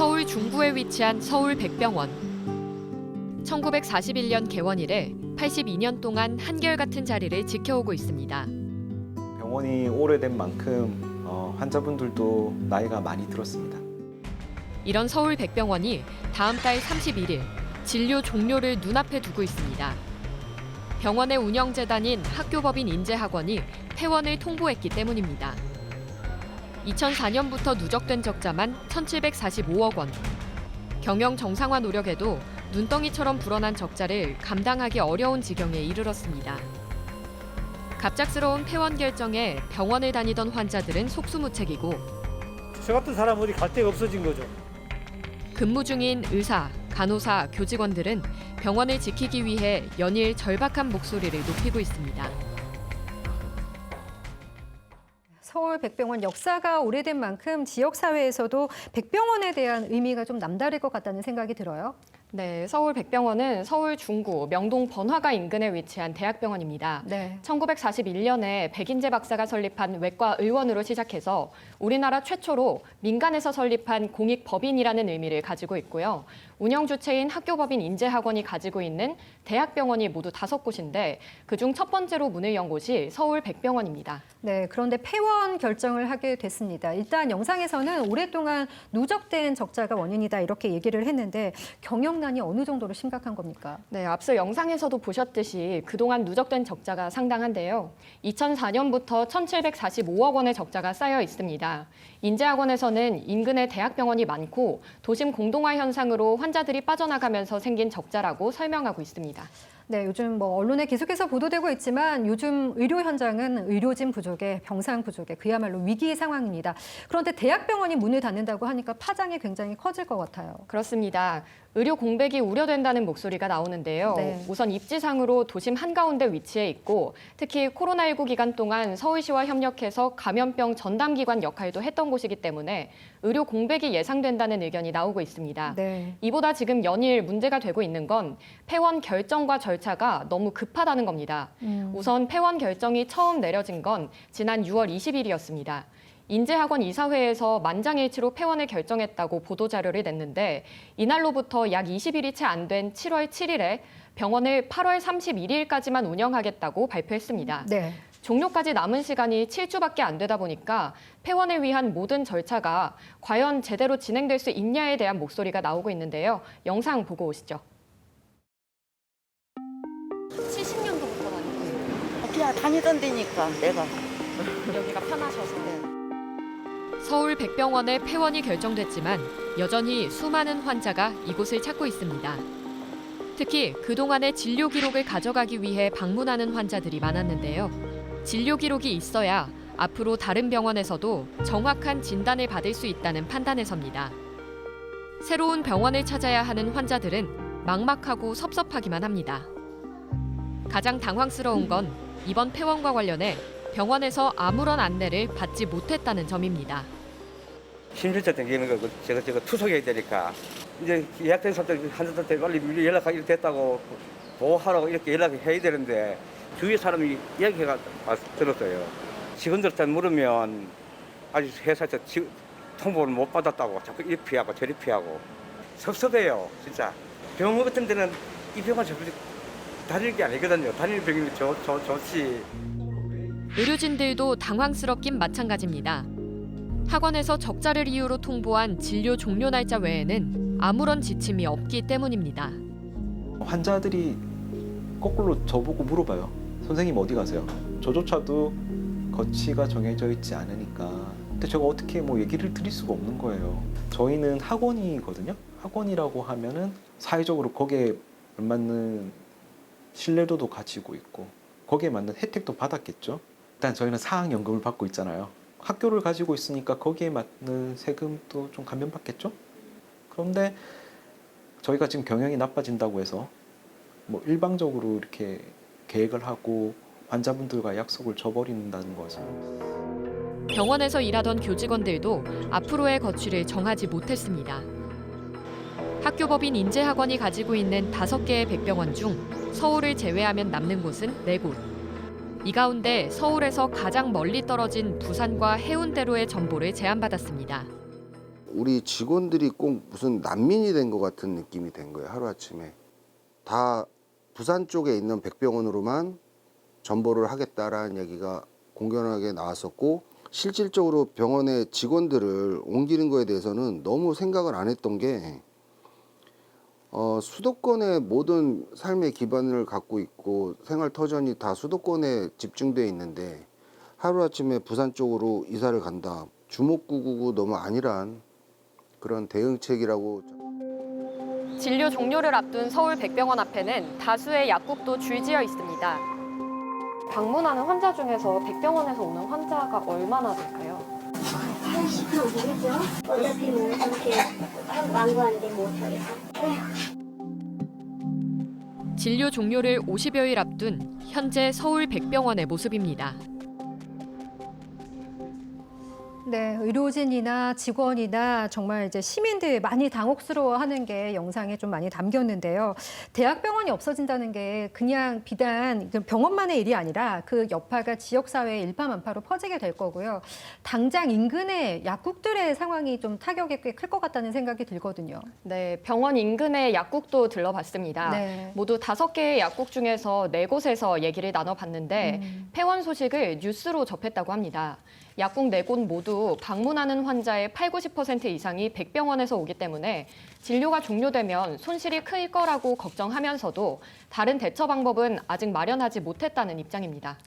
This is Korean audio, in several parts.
서울 중구에 위치한 서울백병원. 1941년 개원 이래 82년 동안 한결같은 자리를 지켜오고 있습니다. 병원이 오래된 만큼 환자분들도 나이가 많이 들었습니다. 이런 서울백병원이 다음 달 31일 진료 종료를 눈앞에 두고 있습니다. 병원의 운영재단인 학교법인 인재학원이 폐원을 통보했기 때문입니다. 2004년부터 누적된 적자만 1,745억 원. 경영 정상화 노력에도 눈덩이처럼 불어난 적자를 감당하기 어려운 지경에 이르렀습니다. 갑작스러운 폐원 결정에 병원을 다니던 환자들은 속수무책이고 저 같은 사람 어디 갈 데가 없어진 거죠. 근무 중인 의사, 간호사, 교직원들은 병원을 지키기 위해 연일 절박한 목소리를 높이고 있습니다. 서울백병원 역사가 오래된 만큼 지역사회에서도 백병원에 대한 의미가 좀 남다를 것 같다는 생각이 들어요. 네, 서울백병원은 서울 중구 명동 번화가 인근에 위치한 대학병원입니다. 네. 1941년에 백인재 박사가 설립한 외과 의원으로 시작해서 우리나라 최초로 민간에서 설립한 공익법인이라는 의미를 가지고 있고요. 운영 주체인 학교법인 인재학원이 가지고 있는 대학병원이 모두 5곳인데 그중 첫 번째로 문을 연 곳이 서울백병원입니다. 네, 그런데 폐원 결정을 하게 됐습니다. 일단 영상에서는 오랫동안 누적된 적자가 원인이다 이렇게 얘기를 했는데 경영난이 어느 정도로 심각한 겁니까? 네, 앞서 영상에서도 보셨듯이 그동안 누적된 적자가 상당한데요. 2004년부터 1,745억 원의 적자가 쌓여 있습니다. 인재학원에서는 인근에 대학병원이 많고 도심 공동화 현상으로 환자들이 빠져나가면서 생긴 적자라고 설명하고 있습니다. 네, 요즘 언론에 계속해서 보도되고 있지만 요즘 의료 현장은 의료진 부족에 병상 부족에 그야말로 위기 상황입니다. 그런데 대학병원이 문을 닫는다고 하니까 파장이 굉장히 커질 것 같아요. 그렇습니다. 의료 공백이 우려된다는 목소리가 나오는데요. 네. 우선 입지상으로 도심 한가운데 위치해 있고 특히 코로나19 기간 동안 서울시와 협력해서 감염병 전담기관 역할도 했던 곳이기 때문에 의료 공백이 예상된다는 의견이 나오고 있습니다. 네. 이보다 지금 연일 문제가 되고 있는 건 폐원 결정과 절차가 너무 급하다는 겁니다. 우선 폐원 결정이 처음 내려진 건 지난 6월 20일이었습니다. 인재학원 이사회에서 만장일치로 폐원을 결정했다고 보도자료를 냈는데 이날로부터 약 20일이 채 안 된 7월 7일에 병원을 8월 31일까지만 운영하겠다고 발표했습니다. 네. 종료까지 남은 시간이 7주밖에 안 되다 보니까 폐원을 위한 모든 절차가 과연 제대로 진행될 수 있냐에 대한 목소리가 나오고 있는데요. 영상 보고 오시죠. 70년도부터 다니고 그냥 다니던 데니까 내가 여기가 편하셔서. 서울백병원의 폐원이 결정됐지만 여전히 수많은 환자가 이곳을 찾고 있습니다. 특히 그동안의 진료 기록을 가져가기 위해 방문하는 환자들이 많았는데요. 진료 기록이 있어야 앞으로 다른 병원에서도 정확한 진단을 받을 수 있다는 판단에 섭니다. 새로운 병원을 찾아야 하는 환자들은 막막하고 섭섭하기만 합니다. 가장 당황스러운 건 이번 폐원과 관련해 병원에서 아무런 안내를 받지 못했다는 점입니다. 심실자 땡기는 거 제가 투석해야 되니까 이제 예약된 사람들 환자들한테 빨리 미리 연락하기로 됐다고 보호하라고 이렇게 연락을 해야 되는데 주위에 사람이 이야기가 들었어요. 직원들한테 물으면 아직 회사에서 통보를 못 받았다고 자꾸 이리 피하고 저리 피하고 섭섭해요. 진짜 병원 같은 데는 이 병원 저 다닐 게 아니거든요. 다니는 병이면 좋지. 의료진들도 당황스럽긴 마찬가지입니다. 학원에서 적자를 이유로 통보한 진료 종료 날짜 외에는 아무런 지침이 없기 때문입니다. 환자들이 거꾸로 저보고 물어봐요. 선생님 어디 가세요? 저조차도 거치가 정해져 있지 않으니까. 근데 제가 어떻게 얘기를 드릴 수가 없는 거예요. 저희는 학원이거든요. 학원이라고 하면은 사회적으로 거기에 맞는 신뢰도도 가지고 있고 거기에 맞는 혜택도 받았겠죠. 일단 저희는 사학연금을 받고 있잖아요. 학교를 가지고 있으니까 거기에 맞는 세금도 좀 감면받겠죠. 그런데 저희가 지금 경영이 나빠진다고 해서 일방적으로 이렇게 계획을 하고 환자분들과 약속을 저버린다는 것은 병원에서 일하던 교직원들도 앞으로의 거취를 정하지 못했습니다. 학교법인 인재학원이 가지고 있는 5개의 백병원 중 서울을 제외하면 남는 곳은 4곳. 이 가운데 서울에서 가장 멀리 떨어진 부산과 해운대로의 전보를 제안받았습니다. 우리 직원들이 꼭 무슨 난민이 된 것 같은 느낌이 된 거예요. 하루아침에. 다 부산 쪽에 있는 백병원으로만 전보를 하겠다라는 얘기가 공견하게 나왔었고, 실질적으로 병원의 직원들을 옮기는 거에 대해서는 너무 생각을 안 했던 게 수도권의 모든 삶의 기반을 갖고 있고 생활 터전이 다 수도권에 집중되어 있는데 하루아침에 부산 쪽으로 이사를 간다. 주목구구고 너무 안일한 그런 대응책이라고. 진료 종료를 앞둔 서울 백병원 앞에는 다수의 약국도 줄지어 있습니다. 방문하는 환자 중에서 백병원에서 오는 환자가 얼마나 될까요? 한 10% 모르겠죠? 어차피 뭐 그렇게 망고한데 뭐 저래서. 진료 종료를 50여일 앞둔 현재 서울 백병원의 모습입니다. 네, 의료진이나 직원이나 정말 이제 시민들 많이 당혹스러워하는 게 영상에 좀 많이 담겼는데요. 대학병원이 없어진다는 게 그냥 비단 병원만의 일이 아니라 그 여파가 지역사회에 일파만파로 퍼지게 될 거고요. 당장 인근의 약국들의 상황이 좀 타격이 꽤 클 것 같다는 생각이 들거든요. 네, 병원 인근의 약국도 들러봤습니다. 네. 모두 5개의 약국 중에서 4곳에서 얘기를 나눠봤는데 폐원 소식을 뉴스로 접했다고 합니다. 약국 4곳 모두 방문하는 환자의 80~90% 이상이 백병원에서 오기 때문에 진료가 종료되면 손실이 클 거라고 걱정하면서도 다른 대처 방법은 아직 마련하지 못했다는 입장입니다.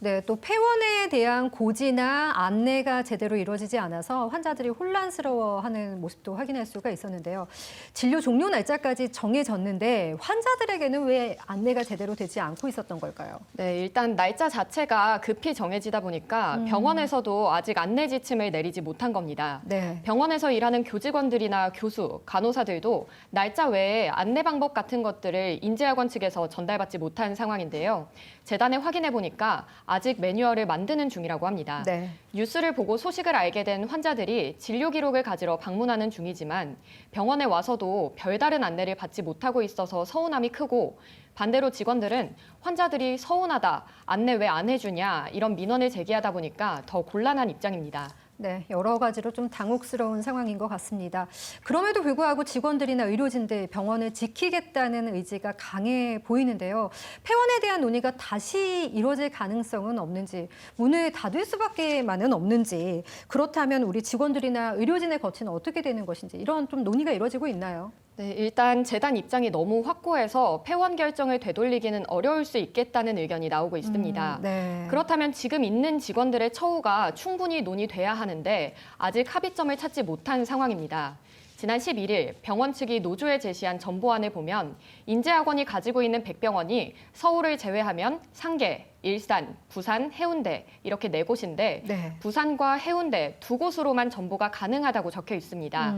네, 또 폐원에 대한 고지나 안내가 제대로 이루어지지 않아서 환자들이 혼란스러워하는 모습도 확인할 수가 있었는데요. 진료 종료 날짜까지 정해졌는데 환자들에게는 왜 안내가 제대로 되지 않고 있었던 걸까요? 네, 일단 날짜 자체가 급히 정해지다 보니까 병원에서도 아직 안내 지침을 내리지 못한 겁니다. 네. 병원에서 일하는 교직원들이나 교수, 간호사들도 날짜 외에 안내 방법 같은 것들을 인재학원 측에서 전달받지 못한 상황인데요. 재단에 확인해 보니까 아직 매뉴얼을 만드는 중이라고 합니다. 네. 뉴스를 보고 소식을 알게 된 환자들이 진료 기록을 가지러 방문하는 중이지만 병원에 와서도 별다른 안내를 받지 못하고 있어서 서운함이 크고, 반대로 직원들은 환자들이 서운하다, 안내 왜 안 해주냐 이런 민원을 제기하다 보니까 더 곤란한 입장입니다. 네, 여러 가지로 좀 당혹스러운 상황인 것 같습니다. 그럼에도 불구하고 직원들이나 의료진들 병원을 지키겠다는 의지가 강해 보이는데요. 폐원에 대한 논의가 다시 이루어질 가능성은 없는지, 문을 닫을 수밖에만은 없는지, 그렇다면 우리 직원들이나 의료진의 거치는 어떻게 되는 것인지 이런 좀 논의가 이루어지고 있나요? 네, 일단 재단 입장이 너무 확고해서 폐원 결정을 되돌리기는 어려울 수 있겠다는 의견이 나오고 있습니다. 네. 그렇다면 지금 있는 직원들의 처우가 충분히 논의돼야 하는데 아직 합의점을 찾지 못한 상황입니다. 지난 11일 병원 측이 노조에 제시한 전보안을 보면 인재학원이 가지고 있는 백병원이 서울을 제외하면 상계, 일산, 부산, 해운대 이렇게 4곳인데 네. 부산과 해운대 2곳으로만 전보가 가능하다고 적혀 있습니다.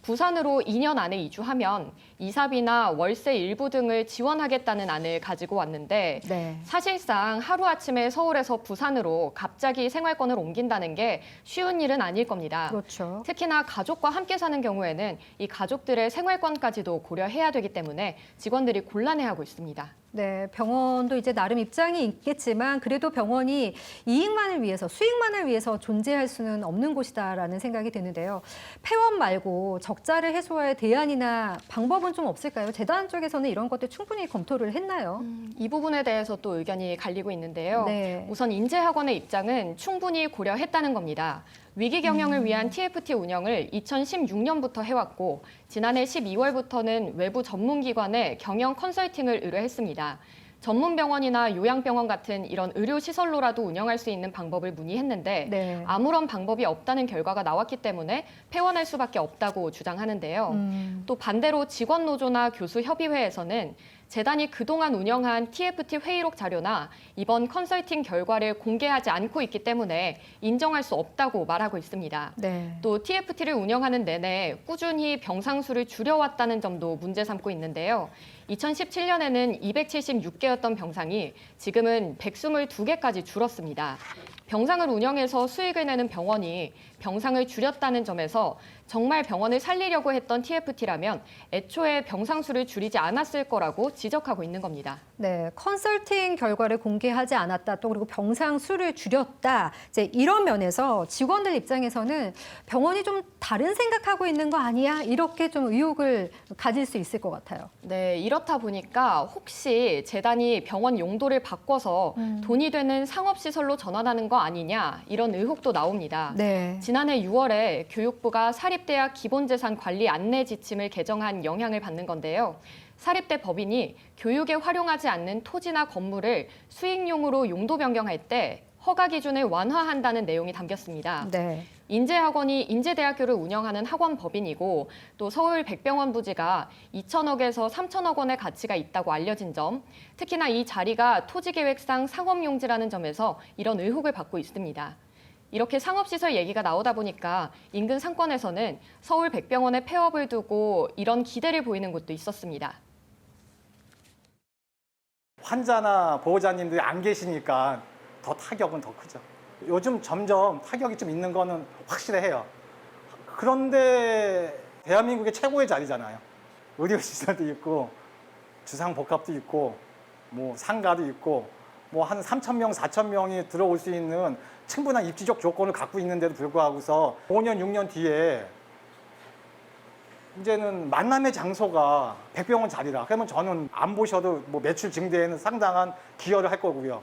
부산으로 2년 안에 이주하면 이사비나 월세 일부 등을 지원하겠다는 안을 가지고 왔는데 네. 사실상 하루아침에 서울에서 부산으로 갑자기 생활권을 옮긴다는 게 쉬운 일은 아닐 겁니다. 그렇죠. 특히나 가족과 함께 사는 경우에는 이 가족들의 생활권까지도 고려해야 되기 때문에 직원들이 곤란해하고 있습니다. 네, 병원도 이제 나름 입장이 있겠지만 그래도 병원이 이익만을 위해서, 수익만을 위해서 존재할 수는 없는 곳이다라는 생각이 드는데요. 폐원 말고 적자를 해소할 대안이나 방법은 좀 없을까요? 재단 쪽에서는 이런 것들 충분히 검토를 했나요? 이 부분에 대해서 또 의견이 갈리고 있는데요. 네. 우선 인재학원의 입장은 충분히 고려했다는 겁니다. 위기 경영을 위한 TFT 운영을 2016년부터 해왔고 지난해 12월부터는 외부 전문기관에 경영 컨설팅을 의뢰했습니다. 전문 병원이나 요양병원 같은 이런 의료시설로라도 운영할 수 있는 방법을 문의했는데 네. 아무런 방법이 없다는 결과가 나왔기 때문에 폐원할 수밖에 없다고 주장하는데요. 또 반대로 직원노조나 교수협의회에서는 재단이 그동안 운영한 TFT 회의록 자료나 이번 컨설팅 결과를 공개하지 않고 있기 때문에 인정할 수 없다고 말하고 있습니다. 네. 또 TFT를 운영하는 내내 꾸준히 병상수를 줄여왔다는 점도 문제 삼고 있는데요. 2017년에는 276개였던 병상이 지금은 122개까지 줄었습니다. 병상을 운영해서 수익을 내는 병원이 병상을 줄였다는 점에서 정말 병원을 살리려고 했던 TFT라면 애초에 병상 수를 줄이지 않았을 거라고 지적하고 있는 겁니다. 네, 컨설팅 결과를 공개하지 않았다, 또 그리고 병상 수를 줄였다. 이제 이런 면에서 직원들 입장에서는 병원이 좀 다른 생각하고 있는 거 아니야? 이렇게 좀 의혹을 가질 수 있을 것 같아요. 네, 이렇다 보니까 혹시 재단이 병원 용도를 바꿔서 돈이 되는 상업시설로 전환하는 거 아니냐 이런 의혹도 나옵니다. 네. 지난해 6월에 교육부가 사립대학 기본재산 관리 안내 지침을 개정한 영향을 받는 건데요. 사립대 법인이 교육에 활용하지 않는 토지나 건물을 수익용으로 용도 변경할 때 허가 기준을 완화한다는 내용이 담겼습니다. 네. 인재학원이 인재대학교를 운영하는 학원 법인이고 또 서울 백병원 부지가 2천억에서 3천억 원의 가치가 있다고 알려진 점, 특히나 이 자리가 토지계획상 상업용지라는 점에서 이런 의혹을 받고 있습니다. 이렇게 상업시설 얘기가 나오다 보니까 인근 상권에서는 서울 백병원의 폐업을 두고 이런 기대를 보이는 곳도 있었습니다. 환자나 보호자님들이 안 계시니까 더 타격은 더 크죠. 요즘 점점 타격이 좀 있는 거는 확실해요. 그런데 대한민국의 최고의 자리잖아요. 의료시설도 있고 주상복합도 있고 뭐 상가도 있고 뭐 한 3,000명, 4,000명이 들어올 수 있는 충분한 입지적 조건을 갖고 있는데도 불구하고서 5년, 6년 뒤에 이제는 만남의 장소가 백병원 자리라. 그러면 저는 안 보셔도 뭐 매출 증대에는 상당한 기여를 할 거고요.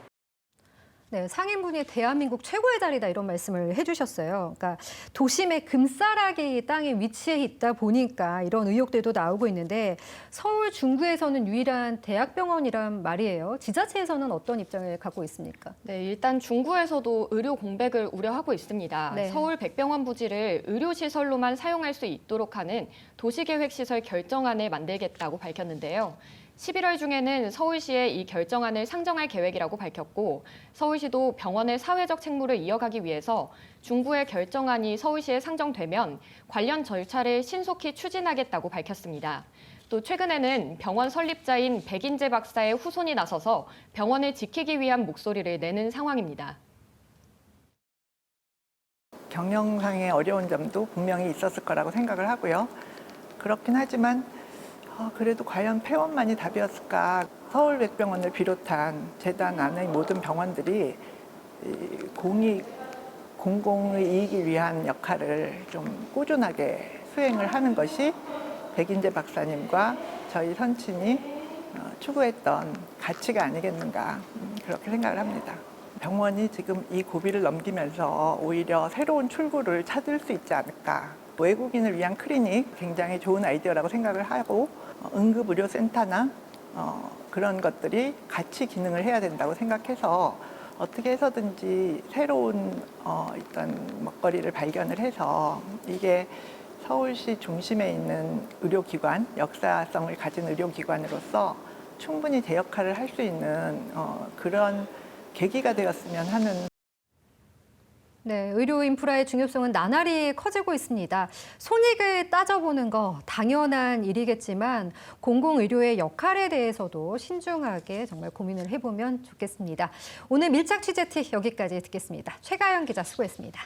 네, 상인분이 대한민국 최고의 자리다 이런 말씀을 해주셨어요. 그러니까 도심의 금싸라기 땅에 위치해 있다 보니까 이런 의혹들도 나오고 있는데 서울 중구에서는 유일한 대학병원이란 말이에요. 지자체에서는 어떤 입장을 갖고 있습니까? 네, 일단 중구에서도 의료 공백을 우려하고 있습니다. 네. 서울 백병원 부지를 의료시설로만 사용할 수 있도록 하는 도시계획시설 결정안을 만들겠다고 밝혔는데요. 11월 중에는 서울시에 이 결정안을 상정할 계획이라고 밝혔고 서울시도 병원의 사회적 책무를 이어가기 위해서 중구의 결정안이 서울시에 상정되면 관련 절차를 신속히 추진하겠다고 밝혔습니다. 또 최근에는 병원 설립자인 백인재 박사의 후손이 나서서 병원을 지키기 위한 목소리를 내는 상황입니다. 경영상의 어려운 점도 분명히 있었을 거라고 생각을 하고요. 그렇긴 하지만 그래도 과연 폐원만이 답이었을까? 서울백병원을 비롯한 재단 안의 모든 병원들이 공공의 이익을 위한 역할을 좀 꾸준하게 수행을 하는 것이 백인재 박사님과 저희 선친이 추구했던 가치가 아니겠는가 그렇게 생각을 합니다. 병원이 지금 이 고비를 넘기면서 오히려 새로운 출구를 찾을 수 있지 않을까. 외국인을 위한 클리닉 굉장히 좋은 아이디어라고 생각을 하고 응급의료센터나 그런 것들이 같이 기능을 해야 된다고 생각해서 어떻게 해서든지 새로운 일단 먹거리를 발견을 해서 이게 서울시 중심에 있는 의료기관, 역사성을 가진 의료기관으로서 충분히 제 역할을 할 수 있는 그런 계기가 되었으면 하는. 네, 의료 인프라의 중요성은 나날이 커지고 있습니다. 손익을 따져보는 거 당연한 일이겠지만 공공의료의 역할에 대해서도 신중하게 정말 고민을 해보면 좋겠습니다. 오늘 밀착 취재팀 여기까지 듣겠습니다. 최가영 기자 수고했습니다.